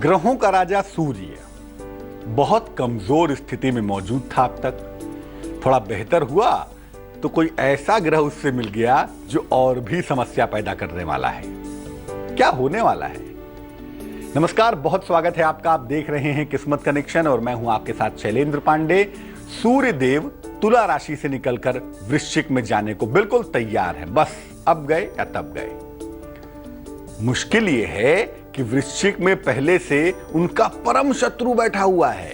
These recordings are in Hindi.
ग्रहों का राजा सूर्य बहुत कमजोर स्थिति में मौजूद था अब तक। थोड़ा बेहतर हुआ तो कोई ऐसा ग्रह उससे मिल गया जो और भी समस्या पैदा करने वाला है। क्या होने वाला है? नमस्कार, बहुत स्वागत है आपका। आप देख रहे हैं किस्मत कनेक्शन और मैं हूं आपके साथ शैलेंद्र पांडे। सूर्य देव तुला राशि से निकलकर वृश्चिक में जाने को बिल्कुल तैयार है। बस अब गए या तब गए। मुश्किल यह है कि वृश्चिक में पहले से उनका परम शत्रु बैठा हुआ है।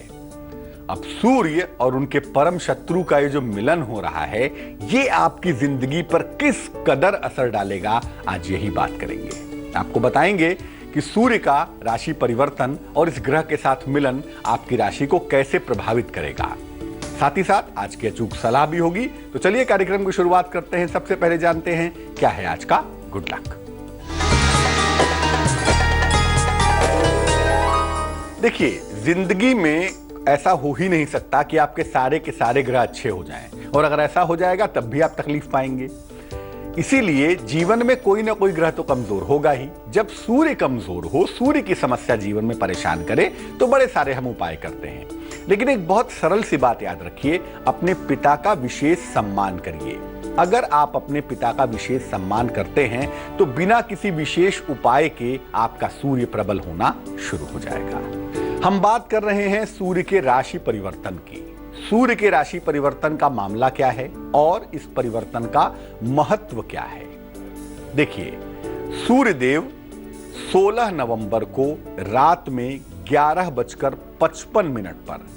अब सूर्य और उनके परम शत्रु का ये जो मिलन हो रहा है, ये आपकी जिंदगी पर किस कदर असर डालेगा, आज यही बात करेंगे। आपको बताएंगे कि सूर्य का राशि परिवर्तन और इस ग्रह के साथ मिलन आपकी राशि को कैसे प्रभावित करेगा। साथ ही साथ आज की अचूक सलाह भी होगी। तो चलिए कार्यक्रम की शुरुआत करते हैं। सबसे पहले जानते हैं क्या है आज का गुड लक। देखिए, जिंदगी में ऐसा हो ही नहीं सकता कि आपके सारे के सारे ग्रह अच्छे हो जाएं, और अगर ऐसा हो जाएगा तब भी आप तकलीफ पाएंगे। इसीलिए जीवन में कोई ना कोई ग्रह तो कमजोर होगा ही। जब सूर्य कमजोर हो, सूर्य की समस्या जीवन में परेशान करे, तो बड़े सारे हम उपाय करते हैं। लेकिन एक बहुत सरल सी बात याद रखिए, अपने पिता का विशेष सम्मान करिए। अगर आप अपने पिता का विशेष सम्मान करते हैं तो बिना किसी विशेष उपाय के आपका सूर्य प्रबल होना शुरू हो जाएगा। हम बात कर रहे हैं सूर्य के राशि परिवर्तन की। सूर्य के राशि परिवर्तन का मामला क्या है और इस परिवर्तन का महत्व क्या है? देखिए, सूर्य देव 16 नवंबर को रात में 11:55 पर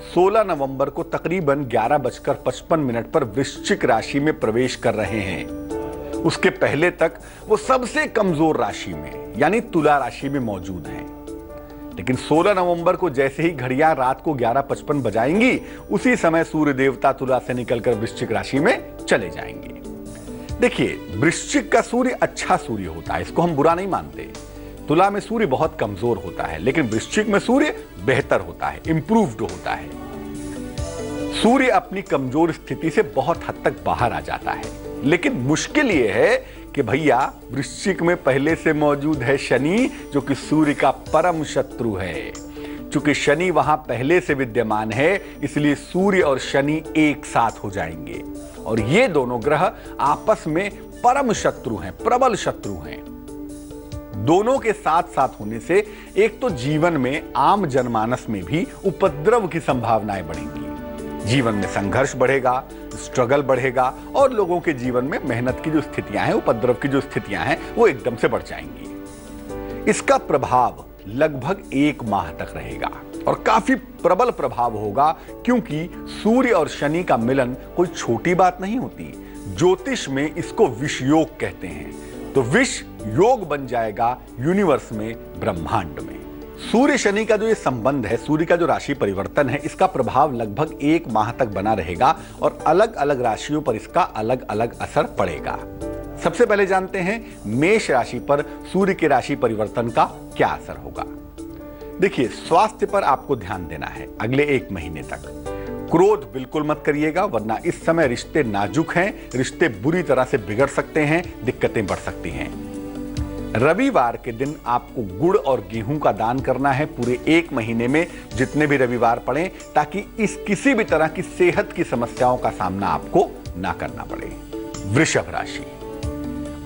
16 नवंबर को तकरीबन 11:55 पर वृश्चिक राशि में प्रवेश कर रहे हैं। उसके पहले तक वो सबसे कमजोर राशि में यानी तुला राशि में मौजूद हैं। लेकिन 16 नवंबर को जैसे ही घड़ियां रात को 11:55 बजाएंगी, उसी समय सूर्य देवता तुला से निकलकर वृश्चिक राशि में चले जाएंगे। देखिए, वृश्चिक का सूर्य अच्छा सूर्य होता है, इसको हम बुरा नहीं मानते। तुला में सूर्य बहुत कमजोर होता है, लेकिन वृश्चिक में सूर्य बेहतर होता है, इंप्रूव्ड होता है। सूर्य अपनी कमजोर स्थिति से बहुत हद तक बाहर आ जाता है। लेकिन मुश्किल यह है कि भैया, वृश्चिक में पहले से मौजूद है शनि, जो कि सूर्य का परम शत्रु है। चूंकि शनि वहां पहले से विद्यमान है, इसलिए सूर्य और शनि एक साथ हो जाएंगे। और ये दोनों ग्रह आपस में परम शत्रु हैं, प्रबल शत्रु हैं। दोनों के साथ साथ होने से एक तो जीवन में आम जनमानस में भी उपद्रव की संभावनाएं बढ़ेंगी। जीवन में संघर्ष बढ़ेगा, स्ट्रगल बढ़ेगा और लोगों के जीवन में मेहनत की जो स्थितियां हैं, उपद्रव की जो स्थितियां हैं, वो एकदम से बढ़ जाएंगी। इसका प्रभाव लगभग 1 माह तक रहेगा और काफी प्रबल प्रभाव होगा, क्योंकि सूर्य और शनि का मिलन कोई छोटी बात नहीं होती। ज्योतिष में इसको विष योग कहते हैं। तो विष योग बन जाएगा यूनिवर्स में, ब्रह्मांड में। सूर्य शनि का जो ये संबंध है, सूर्य का जो राशि परिवर्तन है, इसका प्रभाव लगभग 1 माह तक बना रहेगा और अलग अलग राशियों पर इसका अलग अलग असर पड़ेगा। सबसे पहले जानते हैं मेष राशि पर सूर्य के राशि परिवर्तन का क्या असर होगा। देखिए, स्वास्थ्य पर आपको ध्यान देना है अगले 1 महीने तक। क्रोध बिल्कुल मत करिएगा, वरना इस समय रिश्ते नाजुक हैं, रिश्ते बुरी तरह से बिगड़ सकते हैं, दिक्कतें बढ़ सकती हैं। रविवार के दिन आपको गुड़ और गेहूं का दान करना है पूरे 1 महीने में, जितने भी रविवार पड़े, ताकि इस किसी भी तरह की सेहत की समस्याओं का सामना आपको ना करना पड़े। वृषभ राशि,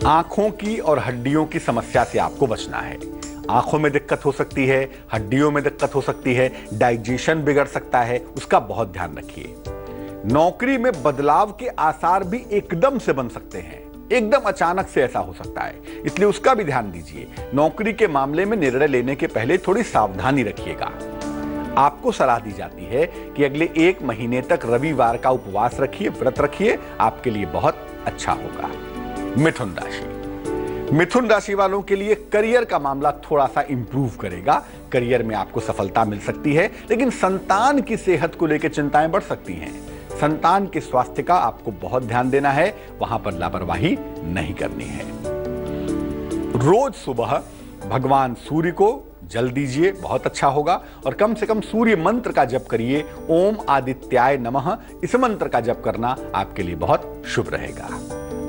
आंखों की और हड्डियों की समस्या से आपको बचना है। आंखों में दिक्कत हो सकती है, हड्डियों में दिक्कत हो सकती है, डाइजेशन बिगड़ सकता है, उसका बहुत ध्यान रखिए। नौकरी में बदलाव के आसार भी एकदम से बन सकते हैं, एकदम अचानक से ऐसा हो सकता है, इसलिए उसका भी ध्यान दीजिए। नौकरी के मामले में निर्णय लेने के पहले थोड़ी सावधानी रखिएगा। आपको सलाह दी जाती है कि अगले 1 महीने तक रविवार का उपवास रखिए, व्रत रखिए, आपके लिए बहुत अच्छा होगा। मिथुन राशि, मिथुन राशि वालों के लिए करियर का मामला थोड़ा सा इंप्रूव करेगा। करियर में आपको सफलता मिल सकती है, लेकिन संतान की सेहत को लेकर चिंताएं बढ़ सकती हैं। संतान के स्वास्थ्य का आपको बहुत ध्यान देना है, वहां पर लापरवाही नहीं करनी है। रोज सुबह भगवान सूर्य को जल दीजिए, बहुत अच्छा होगा। और कम से कम सूर्य मंत्र का जप करिए, ओम आदित्याय नमः। इस मंत्र का जप करना आपके लिए बहुत शुभ रहेगा।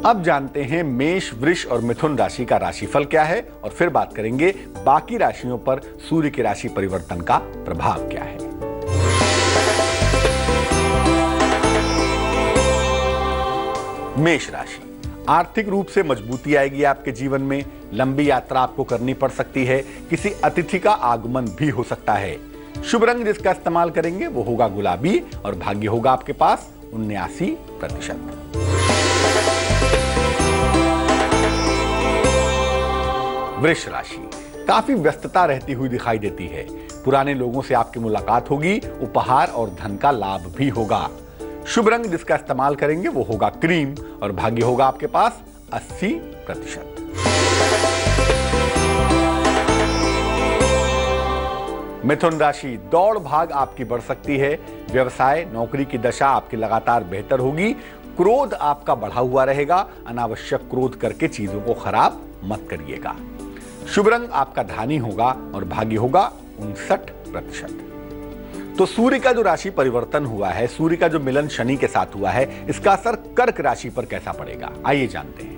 अब जानते हैं मेष, वृष और मिथुन राशि का राशिफल क्या है और फिर बात करेंगे बाकी राशियों पर सूर्य की राशि परिवर्तन का प्रभाव क्या है। मेष राशि, आर्थिक रूप से मजबूती आएगी आपके जीवन में। लंबी यात्रा आपको करनी पड़ सकती है। किसी अतिथि का आगमन भी हो सकता है। शुभ रंग जिसका इस्तेमाल करेंगे वो होगा गुलाबी और भाग्य होगा आपके पास 79%। वृष राशि, काफी व्यस्तता रहती हुई दिखाई देती है। पुराने लोगों से आपकी मुलाकात होगी। उपहार और धन का लाभ भी होगा। शुभ रंग जिसका इस्तेमाल करेंगे वो होगा क्रीम और भाग्य होगा आपके पास 80%। मिथुन राशि, दौड़ भाग आपकी बढ़ सकती है। व्यवसाय, नौकरी की दशा आपकी लगातार बेहतर होगी। क्रोध आपका बढ़ा हुआ रहेगा। अनावश्यक क्रोध करके चीजों को खराब मत करिएगा। शुभ रंग आपका धानी होगा और भाग्य होगा 59%। तो सूर्य का जो राशि परिवर्तन हुआ है, सूर्य का जो मिलन शनि के साथ हुआ है, इसका असर कर्क राशि पर कैसा पड़ेगा, आइए जानते हैं।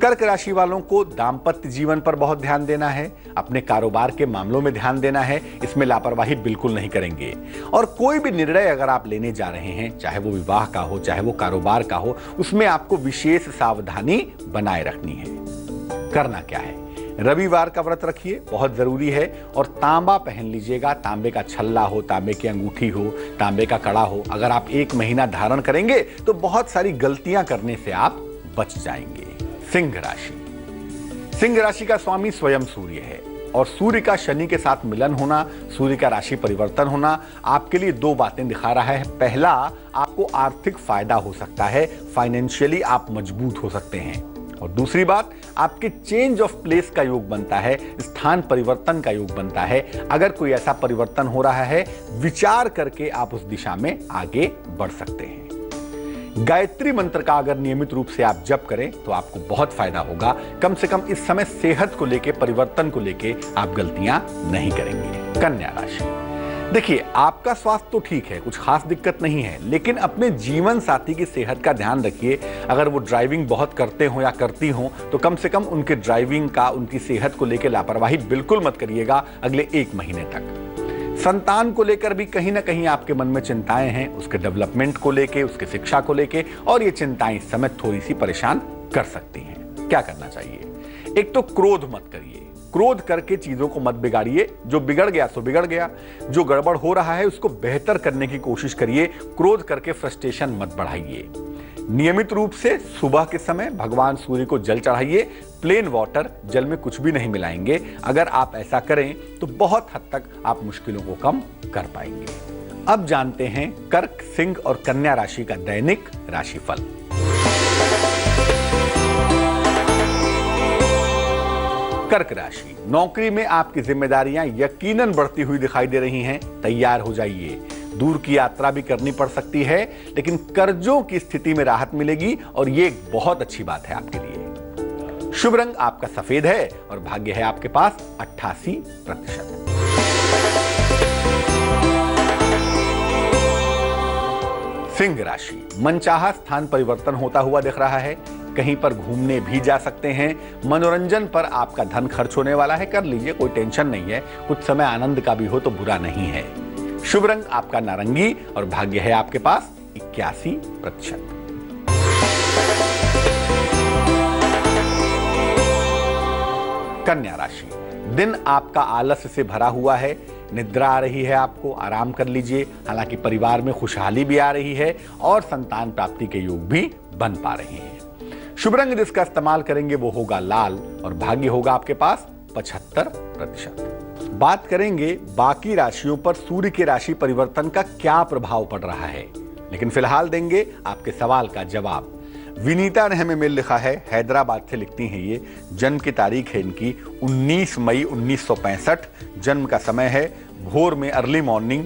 कर्क राशि वालों को दांपत्य जीवन पर बहुत ध्यान देना है। अपने कारोबार के मामलों में ध्यान देना है। इसमें लापरवाही बिल्कुल नहीं करेंगे। और कोई भी निर्णय अगर आप लेने जा रहे हैं, चाहे वो विवाह का हो, चाहे वो कारोबार का हो, उसमें आपको विशेष सावधानी बनाए रखनी है। करना क्या है, रविवार का व्रत रखिए, बहुत जरूरी है। और तांबा पहन लीजिएगा। तांबे का छल्ला हो, तांबे की अंगूठी हो, तांबे का कड़ा हो। अगर आप 1 महीना धारण करेंगे तो बहुत सारी गलतियां करने से आप बच जाएंगे। सिंह राशि, सिंह राशि का स्वामी स्वयं सूर्य है और सूर्य का शनि के साथ मिलन होना, सूर्य का राशि परिवर्तन होना आपके लिए 2 बातें दिखा रहा है। पहला, आपको आर्थिक फायदा हो सकता है। फाइनेंशियली आप मजबूत हो सकते हैं। और दूसरी बात, आपके चेंज ऑफ प्लेस का योग बनता है, स्थान परिवर्तन का योग बनता है। अगर कोई ऐसा परिवर्तन हो रहा है, विचार करके आप उस दिशा में आगे बढ़ सकते हैं। गायत्री मंत्र का अगर नियमित रूप से आप जप करें तो आपको बहुत फायदा होगा। कम से कम इस समय सेहत को लेके, परिवर्तन को लेके आप गलतियां नहीं करेंगे। कन्या राशि, देखिए आपका स्वास्थ्य तो ठीक है, कुछ खास दिक्कत नहीं है, लेकिन अपने जीवन साथी की सेहत का ध्यान रखिए। अगर वो ड्राइविंग बहुत करते हो या करती हो तो कम से कम उनके ड्राइविंग का, उनकी सेहत को लेकर लापरवाही बिल्कुल मत करिएगा अगले 1 महीने तक। संतान को लेकर भी कहीं ना कहीं आपके मन में चिंताएं हैं, उसके डेवलपमेंट को लेके, उसकी शिक्षा को लेके, और ये चिंताएं इस समय थोड़ी सी परेशान कर सकती हैं। क्या करना चाहिए, एक तो क्रोध मत करिए। क्रोध करके चीजों को मत बिगाड़िए। जो बिगड़ गया सो बिगड़ गया। जो गड़बड़ हो रहा है उसको बेहतर करने की कोशिश करिए। क्रोध करके फ्रस्ट्रेशन मत बढ़ाइए। नियमित रूप से सुबह के समय भगवान सूर्य को जल चढ़ाइए। प्लेन वाटर, जल में कुछ भी नहीं मिलाएंगे। अगर आप ऐसा करें तो बहुत हद तक आप मुश्किलों को कम कर पाएंगे। अब जानते हैं कर्क, सिंह और कन्या राशि का दैनिक राशिफल। कर्क राशि, नौकरी में आपकी जिम्मेदारियां यकीनन बढ़ती हुई दिखाई दे रही हैं। तैयार हो जाइए। दूर की यात्रा भी करनी पड़ सकती है, लेकिन कर्जों की स्थिति में राहत मिलेगी और ये एक बहुत अच्छी बात है आपके लिए। शुभ रंग आपका सफेद है और भाग्य है आपके पास 88%। सिंह राशि, मनचाहा स्थान परिवर्तन होता हुआ दिख रहा है। कहीं पर घूमने भी जा सकते हैं। मनोरंजन पर आपका धन खर्च होने वाला है, कर लीजिए, कोई टेंशन नहीं है। कुछ समय आनंद का भी हो तो बुरा नहीं है। शुभ रंग आपका नारंगी और भाग्य है आपके पास 81%। कन्या राशि, दिन आपका आलस्य से भरा हुआ है। निद्रा आ रही है, आपको आराम कर लीजिए। हालांकि परिवार में खुशहाली भी आ रही है और संतान प्राप्ति के योग भी बन पा रहे हैं। शुभ रंग जिसका इस्तेमाल करेंगे वो होगा लाल और भाग्य होगा आपके पास 75%। बात करेंगे बाकी राशियों पर सूर्य के राशि परिवर्तन का क्या प्रभाव पड़ रहा है, लेकिन फिलहाल देंगे आपके सवाल का जवाब। विनीता ने हमें मेल लिखा है, हैदराबाद से लिखती हैं ये। जन्म की तारीख है इनकी 19 मई 1965। जन्म का समय है भोर में, अर्ली मॉर्निंग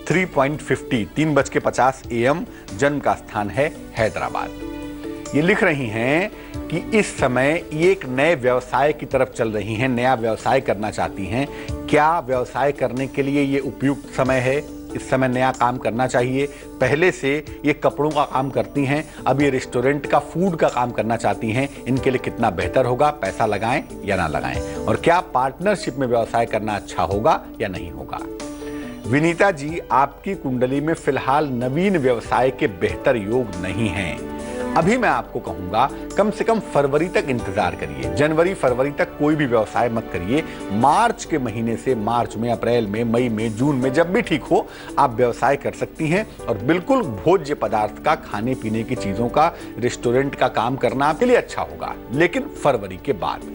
3:50 AM। जन्म का स्थान है हैदराबाद। ये लिख रही हैं कि इस समय ये एक नए व्यवसाय की तरफ चल रही हैं, नया व्यवसाय करना चाहती हैं। क्या व्यवसाय करने के लिए ये उपयुक्त समय है? इस समय नया काम करना चाहिए। पहले से ये कपड़ों का काम करती हैं, अब ये रेस्टोरेंट का फूड का काम करना चाहती हैं। इनके लिए कितना बेहतर होगा, पैसा लगाएं या ना लगाएं, और क्या पार्टनरशिप में व्यवसाय करना अच्छा होगा या नहीं होगा। विनीता जी, आपकी कुंडली में फिलहाल नवीन व्यवसाय के बेहतर योग नहीं हैं। अभी मैं आपको कहूंगा कम से कम फरवरी तक इंतजार करिए। जनवरी फरवरी तक कोई भी व्यवसाय मत करिए। मार्च के महीने से, मार्च में, अप्रैल में, मई में, जून में, जब भी ठीक हो आप व्यवसाय कर सकती हैं। और बिल्कुल भोज्य पदार्थ का, खाने पीने की चीजों का, रेस्टोरेंट का काम करना आपके लिए अच्छा होगा, लेकिन फरवरी के बाद।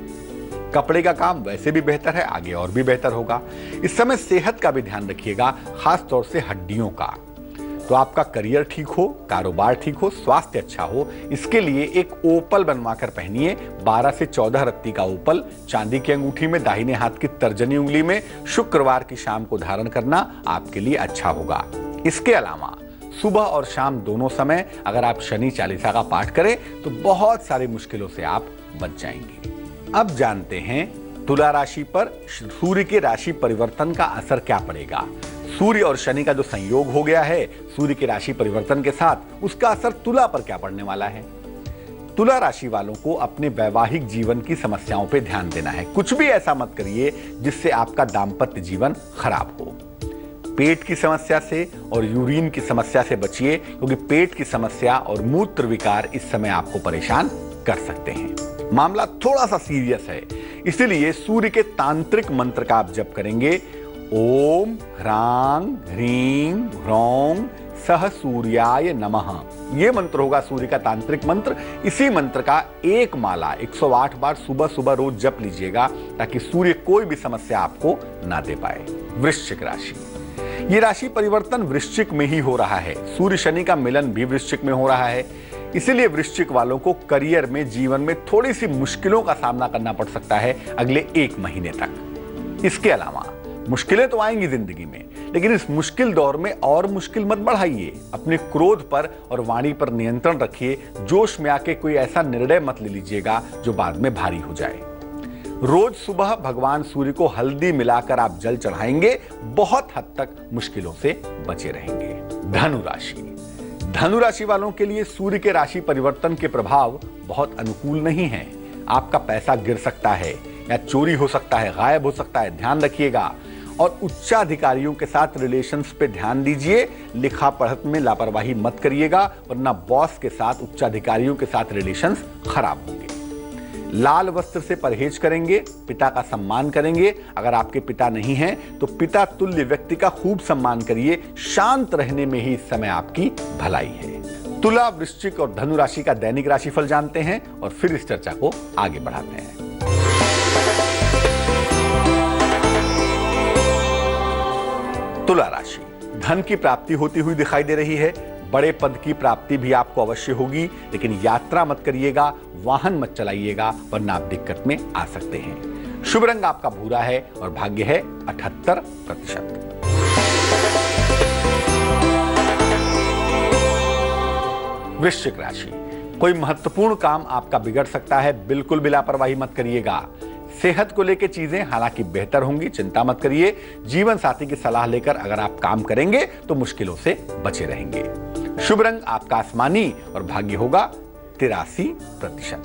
कपड़े का काम वैसे भी बेहतर है, आगे और भी बेहतर होगा। इस समय सेहत का भी ध्यान रखिएगा, खास तौर से हड्डियों का। तो आपका करियर ठीक हो, कारोबार ठीक हो, स्वास्थ्य अच्छा हो, इसके लिए एक ओपल बनवाकर पहनिए। 12 से 14 रत्ती का ओपल चांदी की अंगूठी में, दाहिने हाथ की तर्जनी उंगली में, शुक्रवार की शाम को धारण करना आपके लिए अच्छा होगा। इसके अलावा सुबह और शाम दोनों समय अगर आप शनि चालीसा का पाठ करें तो बहुत सारी मुश्किलों से आप बच जाएंगे। अब जानते हैं तुला राशि पर सूर्य के राशि परिवर्तन का असर क्या पड़ेगा। सूर्य और शनि का जो संयोग हो गया है सूर्य की राशि परिवर्तन के साथ, उसका असर तुला पर क्या पड़ने वाला है। तुला राशि वालों को अपने वैवाहिक जीवन की समस्याओं पे ध्यान देना है। कुछ भी ऐसा मत करिए जिससे आपका दाम्पत्य जीवन खराब हो। पेट की समस्या से और यूरिन की समस्या से बचिए, क्योंकि पेट की समस्या और मूत्र विकार इस समय आपको परेशान कर सकते हैं। मामला थोड़ा सा सीरियस है, इसीलिए सूर्य के तांत्रिक मंत्र का आप जप करेंगे। ओम ह्रांग ह्रीं ह्रौं सह सूर्याय नमः। यह मंत्र होगा सूर्य का तांत्रिक मंत्र। इसी मंत्र का एक माला 108 बार सुबह सुबह रोज जप लीजिएगा, ताकि सूर्य कोई भी समस्या आपको ना दे पाए। वृश्चिक राशि, ये राशि परिवर्तन वृश्चिक में ही हो रहा है। सूर्य शनि का मिलन भी वृश्चिक में हो रहा है, इसीलिए वृश्चिक वालों को करियर में, जीवन में थोड़ी सी मुश्किलों का सामना करना पड़ सकता है अगले 1 महीने तक। इसके अलावा मुश्किलें तो आएंगी जिंदगी में, लेकिन इस मुश्किल दौर में और मुश्किल मत बढ़ाइए। अपने क्रोध पर और वाणी पर नियंत्रण रखिए। जोश में आके कोई ऐसा निर्णय मत ले लीजिएगा जो बाद में भारी हो जाए। रोज सुबह भगवान सूर्य को हल्दी मिलाकर आप जल चढ़ाएंगे, बहुत हद तक मुश्किलों से बचे रहेंगे। धनु राशि, धनु राशि वालों के लिए सूर्य के राशि परिवर्तन के प्रभाव बहुत अनुकूल नहीं है। आपका पैसा गिर सकता है या चोरी हो सकता है, गायब हो सकता है, ध्यान रखिएगा। और उच्चाधिकारियों के साथ रिलेशंस पे ध्यान दीजिए। लिखा पढ़त में लापरवाही मत करिएगा, वरना बॉस के साथ, उच्चाधिकारियों के साथ रिलेशंस खराब होंगे। लाल वस्त्र से परहेज करेंगे, पिता का सम्मान करेंगे। अगर आपके पिता नहीं हैं तो पिता तुल्य व्यक्ति का खूब सम्मान करिए। शांत रहने में ही इस समय आपकी भलाई है। तुला, वृश्चिक और धनु राशि का दैनिक राशिफल जानते हैं और फिर इस चर्चा को आगे बढ़ाते हैं। तुला राशि, धन की प्राप्ति होती हुई दिखाई दे रही है। बड़े पद की प्राप्ति भी आपको अवश्य होगी, लेकिन यात्रा मत करिएगा, वाहन मत चलाइएगा, वरना आप दिक्कत में आ सकते हैं। शुभ रंग आपका भूरा है और भाग्य है 78%। वृश्चिक राशि, कोई महत्वपूर्ण काम आपका बिगड़ सकता है, बिल्कुल भी लापरवाही मत करिएगा। सेहत को लेकर चीजें हालांकि बेहतर होंगी, चिंता मत करिए। जीवन साथी की सलाह लेकर अगर आप काम करेंगे तो मुश्किलों से बचे रहेंगे। शुभ रंग आपका आसमानी और भाग्य होगा 83%।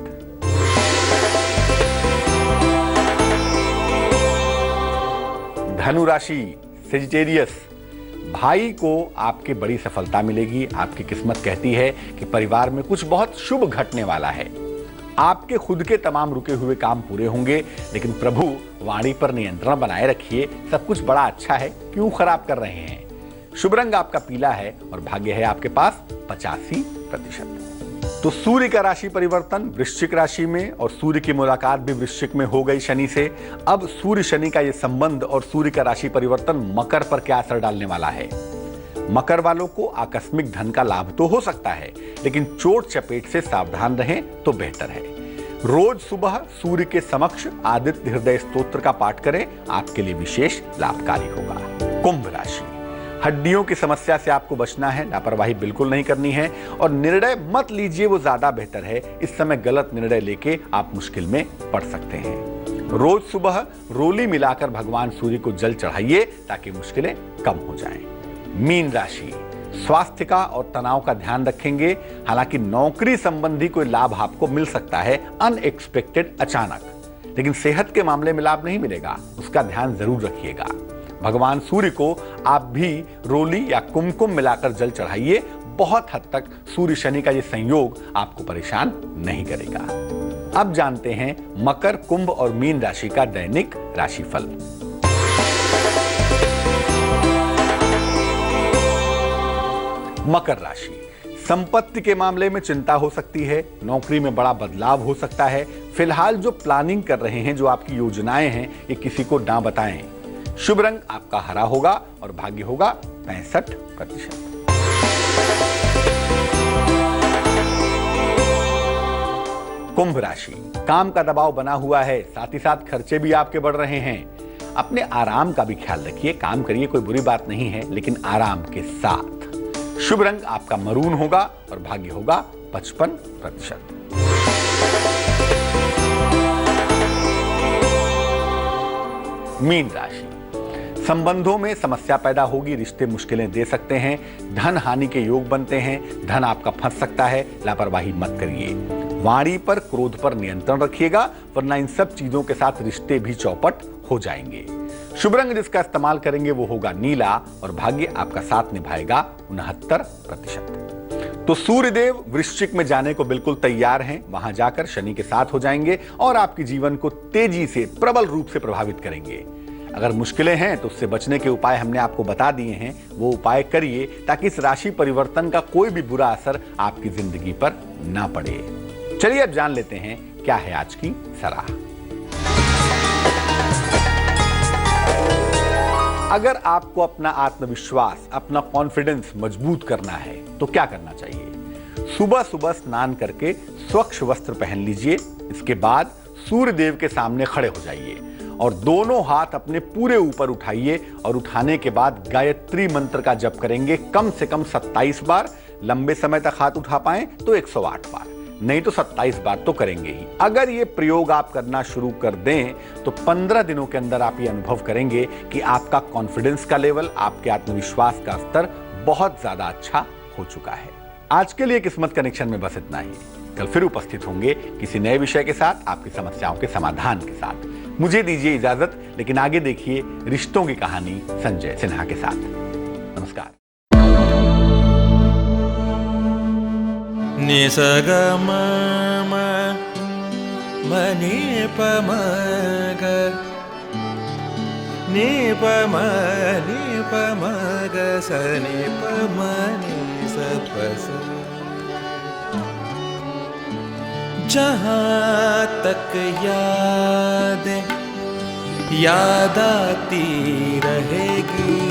धनु राशि, सेजिटेरियस, भाई को आपकी बड़ी सफलता मिलेगी। आपकी किस्मत कहती है कि परिवार में कुछ बहुत शुभ घटने वाला है। आपके खुद के तमाम रुके हुए काम पूरे होंगे, लेकिन प्रभु वाणी पर नियंत्रण बनाए रखिए। सब कुछ बड़ा अच्छा है, क्यों खराब कर रहे हैं। शुभ रंग आपका पीला है और भाग्य है आपके पास 85%। तो सूर्य का राशि परिवर्तन वृश्चिक राशि में और सूर्य की मुलाकात भी वृश्चिक में हो गई शनि से। अब सूर्य शनि का यह संबंध और सूर्य का राशि परिवर्तन मकर पर क्या असर डालने वाला है। मकर वालों को आकस्मिक धन का लाभ तो हो सकता है, लेकिन चोट चपेट से सावधान रहें तो बेहतर है। रोज सुबह सूर्य के समक्ष आदित्य हृदय स्तोत्र का पाठ करें, आपके लिए विशेष लाभकारी होगा। कुंभ राशि, हड्डियों की समस्या से आपको बचना है, लापरवाही बिल्कुल नहीं करनी है और निर्णय मत लीजिए, वो ज्यादा बेहतर है। इस समय गलत निर्णय लेके आप मुश्किल में पड़ सकते हैं। रोज सुबह रोली मिलाकर भगवान सूर्य को जल चढ़ाइए ताकि मुश्किलें कम हो जाएं। मीन राशि, स्वास्थ्य का और तनाव का ध्यान रखेंगे। हालांकि नौकरी संबंधी कोई लाभ आपको मिल सकता है अनएक्सपेक्टेड, अचानक, लेकिन सेहत के मामले में लाभ नहीं मिलेगा, उसका ध्यान जरूर रखिएगा। भगवान सूर्य को आप भी रोली या कुमकुम मिलाकर जल चढ़ाइए। बहुत हद तक सूर्य शनि का ये संयोग आपको परेशान नहीं करेगा। अब जानते हैं मकर, कुंभ और मीन राशि का दैनिक राशिफल। मकर राशि, संपत्ति के मामले में चिंता हो सकती है, नौकरी में बड़ा बदलाव हो सकता है। फिलहाल जो प्लानिंग कर रहे हैं, जो आपकी योजनाएं हैं, ये किसी को ना बताएं। शुभ रंग आपका हरा होगा और भाग्य होगा 65%। कुंभ राशि, काम का दबाव बना हुआ है, साथ ही साथ खर्चे भी आपके बढ़ रहे हैं। अपने आराम का भी ख्याल रखिए, काम करिए, कोई बुरी बात नहीं है, लेकिन आराम के साथ। शुभ रंग आपका मरून होगा और भाग्य होगा 55%। मीन राशि, संबंधों में समस्या पैदा होगी, रिश्ते मुश्किलें दे सकते हैं, धन हानि के योग बनते हैं, धन आपका फंस सकता है, लापरवाही मत करिए। वाणी पर, क्रोध पर नियंत्रण रखिएगा, वरना इन सब चीजों के साथ रिश्ते भी चौपट हो जाएंगे। शुभ रंग जिसका इस्तेमाल करेंगे वो होगा नीला और भाग्य आपका साथ निभाएगा 69%। तो सूर्यदेव वृश्चिक में जाने को बिल्कुल तैयार हैं, वहां जाकर शनि के साथ हो जाएंगे और आपके जीवन को तेजी से, प्रबल रूप से प्रभावित करेंगे। अगर मुश्किलें हैं तो उससे बचने के उपाय हमने आपको बता दिए हैं, वो उपाय करिए ताकि इस राशि परिवर्तन का कोई भी बुरा असर आपकी जिंदगी पर ना पड़े। चलिए अब जान लेते हैं क्या है आज की सलाह। अगर आपको अपना आत्मविश्वास, अपना कॉन्फिडेंस मजबूत करना है तो क्या करना चाहिए? सुबह सुबह स्नान करके स्वच्छ वस्त्र पहन लीजिए। इसके बाद सूर्य देव के सामने खड़े हो जाइए और दोनों हाथ अपने पूरे ऊपर उठाइए और उठाने के बाद गायत्री मंत्र का जप करेंगे कम से कम 27 बार। लंबे समय तक हाथ उठा पाएं तो 108 बार, नहीं तो 27 बार तो करेंगे ही। अगर ये प्रयोग आप करना शुरू कर दें तो 15 दिनों के अंदर आप ये अनुभव करेंगे कि आपका कॉन्फिडेंस का लेवल, आपके आत्मविश्वास का स्तर बहुत ज्यादा अच्छा हो चुका है। आज के लिए किस्मत कनेक्शन में बस इतना ही। कल फिर उपस्थित होंगे किसी नए विषय के साथ, आपकी समस्याओं के समाधान के साथ। मुझे दीजिए इजाजत, लेकिन आगे देखिए रिश्तों की कहानी संजय सिन्हा के साथ। नमस्कार। निसगम मनि पमग सनि पमनि सपस। जहाँ तक याद आती रहेगी।